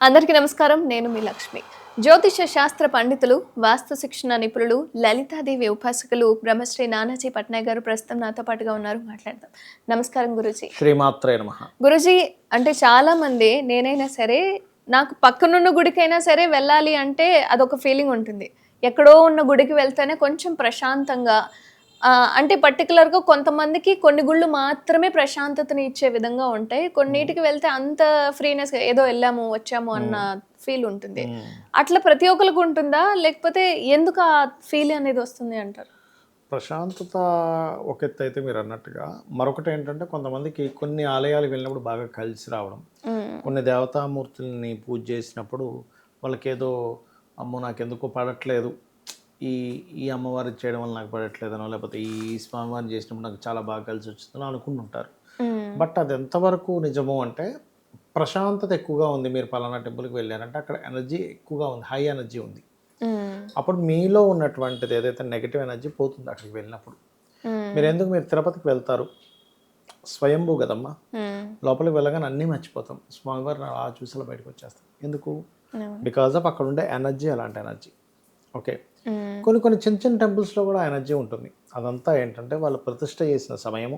అందరికీ నమస్కారం. నేను మీ లక్ష్మి. జ్యోతిష శాస్త్ర పండితులు, వాస్తు శిక్షణ నిపుణులు, లలితాదేవి ఉపాసకులు బ్రహ్మశ్రీ నానాజీ పట్నాయక్ గారు ప్రస్తుతం నాతో పాటుగా ఉన్నారు. మాట్లాడదాం. నమస్కారం గురూజీ. శ్రీమాత్రే నమః. గురూజీ, అంటే చాలా మంది నేనైనా సరే నాకు పక్కనున్న గుడికైనా సరే వెళ్ళాలి అంటే అదొక ఫీలింగ్ ఉంటుంది. ఎక్కడో ఉన్న గుడికి వెళ్తేనే కొంచెం ప్రశాంతంగా అంటే పర్టిక్యులర్‌గా కొంతమందికి కొన్ని గుళ్ళు మాత్రమే ప్రశాంతతని ఇచ్చే విధంగా ఉంటాయి. కొన్నిటికి వెళ్తే అంత ఫ్రీనెస్‌గా ఏదో ఎళ్ళాము, వచ్చాము అన్న ఫీల్ ఉంటుంది. అట్లా ప్రతి ఒక్కళ్ళకి ఉంటుందా? లేకపోతే ఎందుకు ఆ ఫీల్ అనేది వస్తుంది అంటారు? ప్రశాంతత ఒక ఎత్తు అయితే మీరు అన్నట్టుగా, మరొకటి ఏంటంటే కొంతమందికి కొన్ని ఆలయాలకు వెళ్ళినప్పుడు బాగా కలిసి రావడం. కొన్ని దేవతామూర్తుల్ని పూజ చేసినప్పుడు వాళ్ళకేదో అమ్మో నాకెందుకో పడట్లేదు, ఈ ఈ అమ్మవారికి చేయడం వల్ల నాకు పడట్లేదనో, లేకపోతే ఈ స్వామివారిని చేసినప్పుడు నాకు చాలా బాగా కలిసి వచ్చిందని అనుకుంటుంటారు. బట్ అది ఎంతవరకు నిజము అంటే, ప్రశాంతత ఎక్కువగా ఉంది, మీరు పలానా టెంపుల్కి వెళ్ళారంటే అక్కడ ఎనర్జీ ఎక్కువగా ఉంది, హై ఎనర్జీ ఉంది. అప్పుడు మీలో ఉన్నటువంటిది ఏదైతే నెగిటివ్ ఎనర్జీ పోతుంది అక్కడికి వెళ్ళినప్పుడు. మీరు తిరుపతికి వెళ్తారు, స్వయంభూ కదమ్మా, లోపలికి వెళ్ళగానే అన్నీ మర్చిపోతాం, స్వామివారిని అలా చూసి బయటకు వచ్చేస్తాం. ఎందుకు? బికాజ్ ఆఫ్ అక్కడ ఉండే ఎనర్జీ అలాంటి ఎనర్జీ. ఓకే, కొన్ని కొన్ని చిన్న చిన్న టెంపుల్స్లో కూడా ఎనర్జీ ఉంటుంది. అదంతా ఏంటంటే వాళ్ళు ప్రతిష్ట చేసిన సమయము,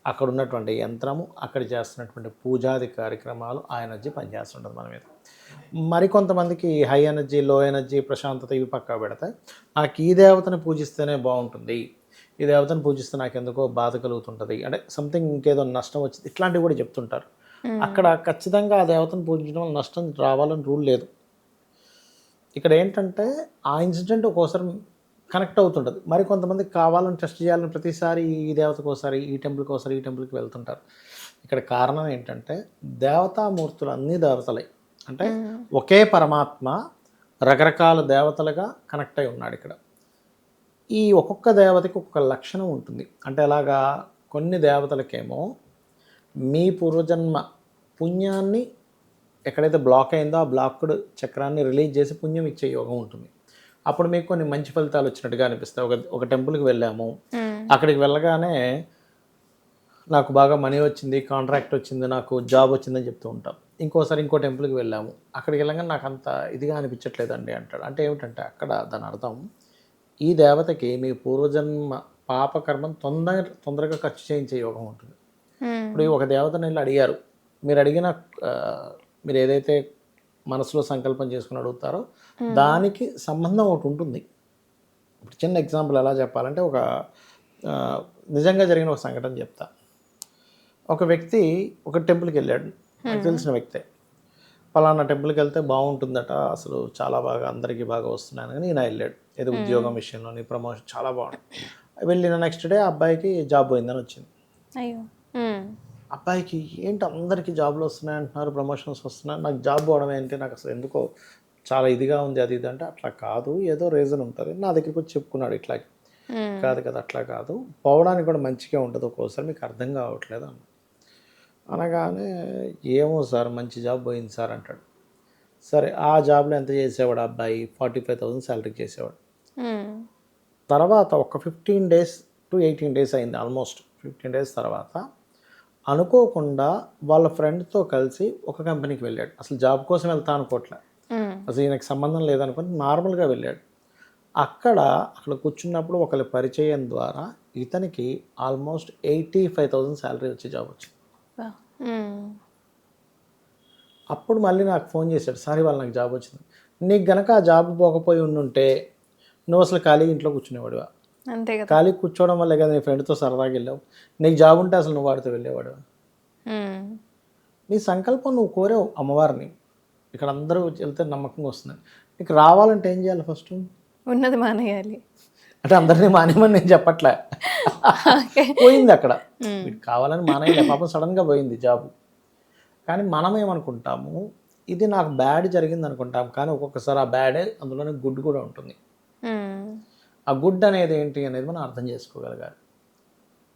అక్కడ ఉన్నటువంటి యంత్రము, అక్కడ చేస్తున్నటువంటి పూజాది కార్యక్రమాలు, ఆ ఎనర్జీ పనిచేస్తుంటుంది మన మీద. మరికొంతమందికి హై ఎనర్జీ, లో ఎనర్జీ, ప్రశాంతత ఇవి పక్కా పెడతాయి. నాకు ఈ దేవతను పూజిస్తేనే బాగుంటుంది, ఈ దేవతను పూజిస్తే నాకు ఎందుకో బాధ కలుగుతుంటుంది, అంటే సంథింగ్ ఇంకేదో నష్టం వచ్చింది, ఇట్లాంటివి కూడా చెప్తుంటారు. అక్కడ ఖచ్చితంగా ఆ దేవతను పూజించడం వల్ల నష్టం రావాలని రూల్ లేదు. ఇక్కడ ఏంటంటే ఆ ఇన్సిడెంట్ ఒక్కోసారి కనెక్ట్ అవుతుంటుంది. మరి కొంతమందికి కావాలని టెస్ట్ చేయాలని ప్రతిసారి ఈ దేవతకు ఒకసారి, ఈ టెంపుల్కి ఒకసారి, ఈ టెంపుల్కి వెళ్తుంటారు. ఇక్కడ కారణం ఏంటంటే దేవతామూర్తులు అన్ని దేవతలే, అంటే ఒకే పరమాత్మ రకరకాల దేవతలుగా కనెక్ట్ అయి ఉన్నాడు ఇక్కడ. ఈ ఒక్కొక్క దేవతకి ఒక్కొక్క లక్షణం ఉంటుంది. అంటే అలాగా కొన్ని దేవతలకేమో మీ పూర్వజన్మ పుణ్యాన్ని ఎక్కడైతే బ్లాక్ అయిందో ఆ బ్లాక్డ్ చక్రాన్ని రిలీజ్ చేసి పుణ్యం ఇచ్చే యోగం ఉంటుంది. అప్పుడు మీకు కొన్ని మంచి ఫలితాలు వచ్చినట్టుగా అనిపిస్తాయి. ఒక టెంపుల్కి వెళ్ళాము, అక్కడికి వెళ్ళగానే నాకు బాగా మనీ వచ్చింది, కాంట్రాక్ట్ వచ్చింది, నాకు జాబ్ వచ్చిందని చెప్తూ ఉంటాం. ఇంకోసారి ఇంకో టెంపుల్కి వెళ్ళాము, అక్కడికి వెళ్ళగానే నాకు అంత ఇదిగా అనిపించట్లేదండి అంటాడు. అంటే ఏమిటంటే అక్కడ దాని అర్థం ఈ దేవతకి మీ పూర్వజన్మ పాపకర్మం తొందరగా ఖర్చు చేయించే యోగం ఉంటుంది. ఇప్పుడు ఒక దేవతని వెళ్ళి అడిగారు, మీరు అడిగిన మీరు ఏదైతే మనసులో సంకల్పం చేసుకుని అడుగుతారో దానికి సంబంధం ఒకటి ఉంటుంది. ఇప్పుడు చిన్న ఎగ్జాంపుల్ ఎలా చెప్పాలంటే, ఒక నిజంగా జరిగిన ఒక సంఘటన చెప్తా. ఒక వ్యక్తి ఒక టెంపుల్కి వెళ్ళాడు, నాకు తెలిసిన వ్యక్తే. పలానా టెంపుల్కి వెళ్తే బాగుంటుందట, అసలు చాలా బాగా అందరికీ బాగా వస్తున్నాను కానీ ఈయన వెళ్ళాడు, ఏదో ఉద్యోగం విషయంలోని ప్రమోషన్ చాలా బాగుంది. వెళ్ళిన నెక్స్ట్ డే అబ్బాయికి జాబ్ పోయిందని వచ్చింది. అయ్యో. అబ్బాయికి ఏంటి అందరికీ జాబ్లు వస్తున్నాయి అంటున్నారు, ప్రమోషన్స్ వస్తున్నాయి, నాకు జాబ్ పోవడం ఏంటి, నాకు అసలు ఎందుకో చాలా ఇదిగా ఉంది, అది ఇది అంటే, అట్లా కాదు ఏదో రీజన్ ఉంటుంది. నా దగ్గరికి వచ్చి చెప్పుకున్నాడు, ఇట్లా కాదు కదా, అట్లా కాదు, పోవడానికి కూడా మంచిగా ఉంటుంది ఒక్కోసారి, మీకు అర్థం కావట్లేదు అన్న. అనగానే ఏమో సార్ మంచి జాబ్ పోయింది సార్ అంటాడు. సరే, ఆ జాబ్లో ఎంత చేసేవాడు అబ్బాయి? 45,000 శాలరీకి చేసేవాడు. తర్వాత ఒక 15 days to 18 days అయింది, ఆల్మోస్ట్ 15 days తర్వాత అనుకోకుండా వాళ్ళ ఫ్రెండ్తో కలిసి ఒక కంపెనీకి వెళ్ళాడు. అసలు జాబ్ కోసం వెళ్తా అనుకోవట్లే, అసలు ఈయనకు సంబంధం లేదనుకుని నార్మల్గా వెళ్ళాడు. అక్కడ కూర్చున్నప్పుడు ఒకరి పరిచయం ద్వారా ఇతనికి ఆల్మోస్ట్ 85,000 శాలరీ వచ్చే జాబ్ వచ్చింది. అప్పుడు మళ్ళీ నాకు ఫోన్ చేశాడు, సార్ ఇవాళ నాకు జాబ్ వచ్చింది. నీకు గనక ఆ జాబ్ పోకపోయి ఉండుంటే నువ్వు అసలు ఖాళీగా ఇంట్లో కూర్చునేవాడివా? అంతే కదా. ఖాళీ కూర్చోవడం వల్లే కదా నీ ఫ్రెండ్తో సరదాగా వెళ్ళావు. నీకు జాబ్ ఉంటే అసలు నువ్వు వాడితో వెళ్ళేవాడు. నీ సంకల్పం, నువ్వు కోరావు అమ్మవారిని, ఇక్కడ అందరూ వెళ్తే నమ్మకంగా వస్తుంది. నీకు రావాలంటే ఏం చేయాలి? ఫస్ట్ ఉన్నది మానేయాలి. అంటే అందరినీ మానేమని నేను చెప్పట్లే, పోయింది అక్కడ, మీకు కావాలని మానేయలే, పాపం సడన్గా పోయింది జాబ్. కానీ మనం ఏమనుకుంటాము, ఇది నాకు బ్యాడ్ జరిగింది అనుకుంటాం, కానీ ఒక్కొక్కసారి ఆ బ్యాడే అందులోనే గుడ్ కూడా ఉంటుంది. ఆ గుడ్ అనేది ఏంటి అనేది మనం అర్థం చేసుకోగలగాలి.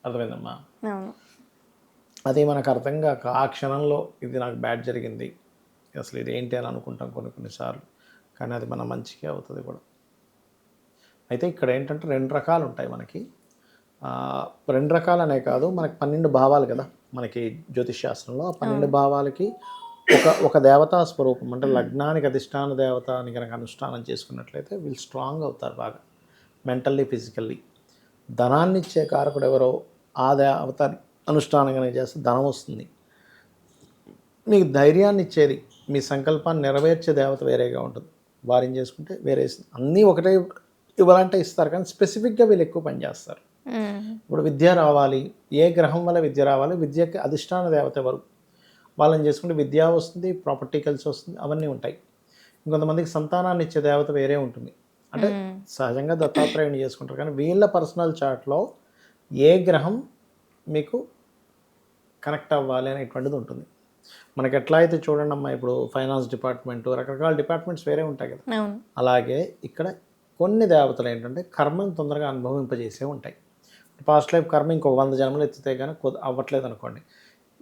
అర్థమైందమ్మా? అది మనకు అర్థం కాక ఆ క్షణంలో ఇది నాకు బ్యాడ్ జరిగింది, అసలు ఇది ఏంటి అని అనుకుంటాం కొన్నిసార్లు, కానీ అది మన మంచిగా అవుతుంది కూడా. అయితే ఇక్కడ ఏంటంటే 2 రకాలు ఉంటాయి మనకి. 2 రకాలనే కాదు, మనకి 12 భావాలు కదా మనకి జ్యోతిష్ శాస్త్రంలో. 12 భావాలకి ఒక దేవతా స్వరూపం అంటే లగ్నానికి అధిష్టాన దేవత అని కనుక అనుష్ఠానం చేసుకున్నట్లయితే వీళ్ళు స్ట్రాంగ్ అవుతారు బాగా మెంటల్లీ ఫిజికల్లీ. ధనాన్ని ఇచ్చే కారకుడు ఎవరో ఆ దేవత అనుష్ఠానం కనుక చేస్తే ధనం వస్తుంది. మీకు ధైర్యాన్ని ఇచ్చేది మీ సంకల్పాన్ని నెరవేర్చే దేవత వేరేగా ఉంటుంది. వారిని చేసుకుంటే వేరే అన్నీ ఒకటే ఇవ్వాలంటే ఇస్తారు, కానీ స్పెసిఫిక్గా వీళ్ళు ఎక్కువ పనిచేస్తారు. ఇప్పుడు విద్య రావాలి, ఏ గ్రహం వల్ల విద్య రావాలి, విద్యకి అధిష్టాన దేవత ఎవరు, వాళ్ళని చేసుకుంటే విద్య వస్తుంది, ప్రాపర్టీ కలిసి వస్తుంది, అవన్నీ ఉంటాయి. ఇంకొంతమందికి సంతానాన్ని ఇచ్చే దేవత వేరే ఉంటుంది. అంటే సహజంగా దత్తాత్రేయుని చేసుకుంటారు, కానీ వీళ్ళ పర్సనల్ చార్ట్లో ఏ గ్రహం మీకు కనెక్ట్ అవ్వాలి అనేటువంటిది ఉంటుంది. మనకి ఎట్లా అయితే చూడండి అమ్మా, ఇప్పుడు ఫైనాన్స్ డిపార్ట్మెంట్, రకరకాల డిపార్ట్మెంట్స్ వేరే ఉంటాయి కదా, అలాగే ఇక్కడ కొన్ని దేవతలు ఏంటంటే కర్మను తొందరగా అనుభవింపజేసే ఉంటాయి. పాస్ట్ లైఫ్ కర్మ ఇంకొక 100 జన్మలు ఎత్తితే కానీ అవ్వట్లేదు అనుకోండి,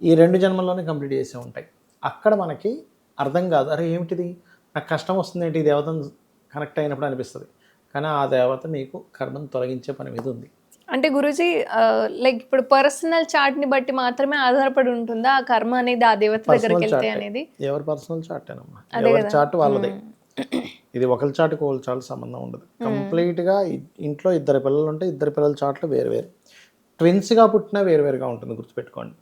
ఈ 2 జన్మల్లోనే కంప్లీట్ చేసే ఉంటాయి. అక్కడ మనకి అర్థం కాదు, అరే ఏమిటిది నాకు కష్టం వస్తుంది ఏంటి, ఈ దేవతను కనెక్ట్ అయినప్పుడు అనిపిస్తుంది. కానీ ఆ దేవత మీకు కర్మను తొలగించే పని మీద ఉంది. అంటే గురూజీ లైక్ ఇప్పుడు పర్సనల్ చార్ట్ని బట్టి మాత్రమే ఆధారపడి ఉంటుందా ఆ కర్మ అనేది ఆ దేవత దగ్గరికి వెళ్తే అనేది? ఎవరి పర్సనల్ చార్ట్ ఏనమ్మా, ఎవరి చార్ట్ వాళ్ళదే. ఇది ఒకరి చాటుకు ఒకరి చాటు సంబంధం ఉండదు. కంప్లీట్గా ఇంట్లో 2 పిల్లలు ఉంటే 2 పిల్లల చాట్లు వేరు వేరు, ట్విన్స్గా పుట్టినా వేరువేరుగా ఉంటుంది, గుర్తుపెట్టుకోండి.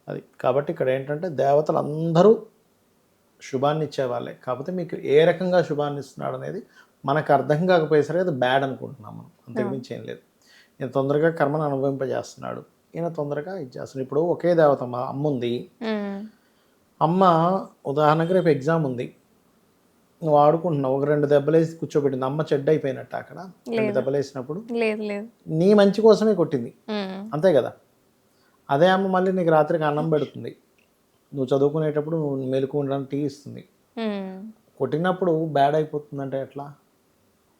అది కాబట్టి ఇక్కడ ఏంటంటే దేవతలు అందరూ శుభాన్ని ఇచ్చేవాళ్ళే, కాకపోతే మీకు ఏ రకంగా శుభాన్ని ఇస్తున్నాడు అనేది మనకు అర్థం కాకపోయేసరికి అది బ్యాడ్ అనుకుంటున్నాం మనం, అంతకుమించి ఏం లేదు. ఈయన తొందరగా కర్మను అనుభవింపజేస్తున్నాడు, ఈయన తొందరగా ఇది చేస్తున్నాడు. ఇప్పుడు ఒకే దేవత అమ్మ ఉంది, అమ్మ ఉదాహరణకి రేపు ఎగ్జామ్ ఉంది, నువ్వు ఆడుకుంటున్నావు, ఒక 2 దెబ్బలు వేసి కూర్చోబెట్టింది, అమ్మ చెడ్డ అయిపోయినట్టు అక్కడ 2 దెబ్బలు వేసినప్పుడు నీ మంచి కోసమే కొట్టింది, అంతే కదా. అదే అమ్మ మళ్ళీ నీకు రాత్రికి అన్నం పెడుతుంది, నువ్వు చదువుకునేటప్పుడు నువ్వు మెలకు ఉండడానికి టీ ఇస్తుంది. కొట్టినప్పుడు బ్యాడ్ అయిపోతుందంటే ఎట్లా,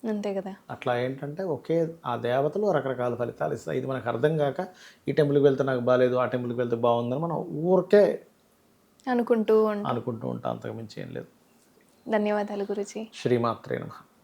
అంతే కదా. అట్లా ఏంటంటే ఒకే ఆ దేవతలు రకరకాల ఫలితాలు ఇస్తాయి. ఇది మనకు అర్థం కాక ఈ టెంపుల్కి వెళ్తే నాకు బాగాలేదు, ఆ టెంపుల్కి వెళ్తే బాగుందని మనం ఊరికే అనుకుంటూ ఉంటాం, అంతకుమించి ఏం లేదు. ధన్యవాదాలు గురూజీ. శ్రీమాత్రే నమః.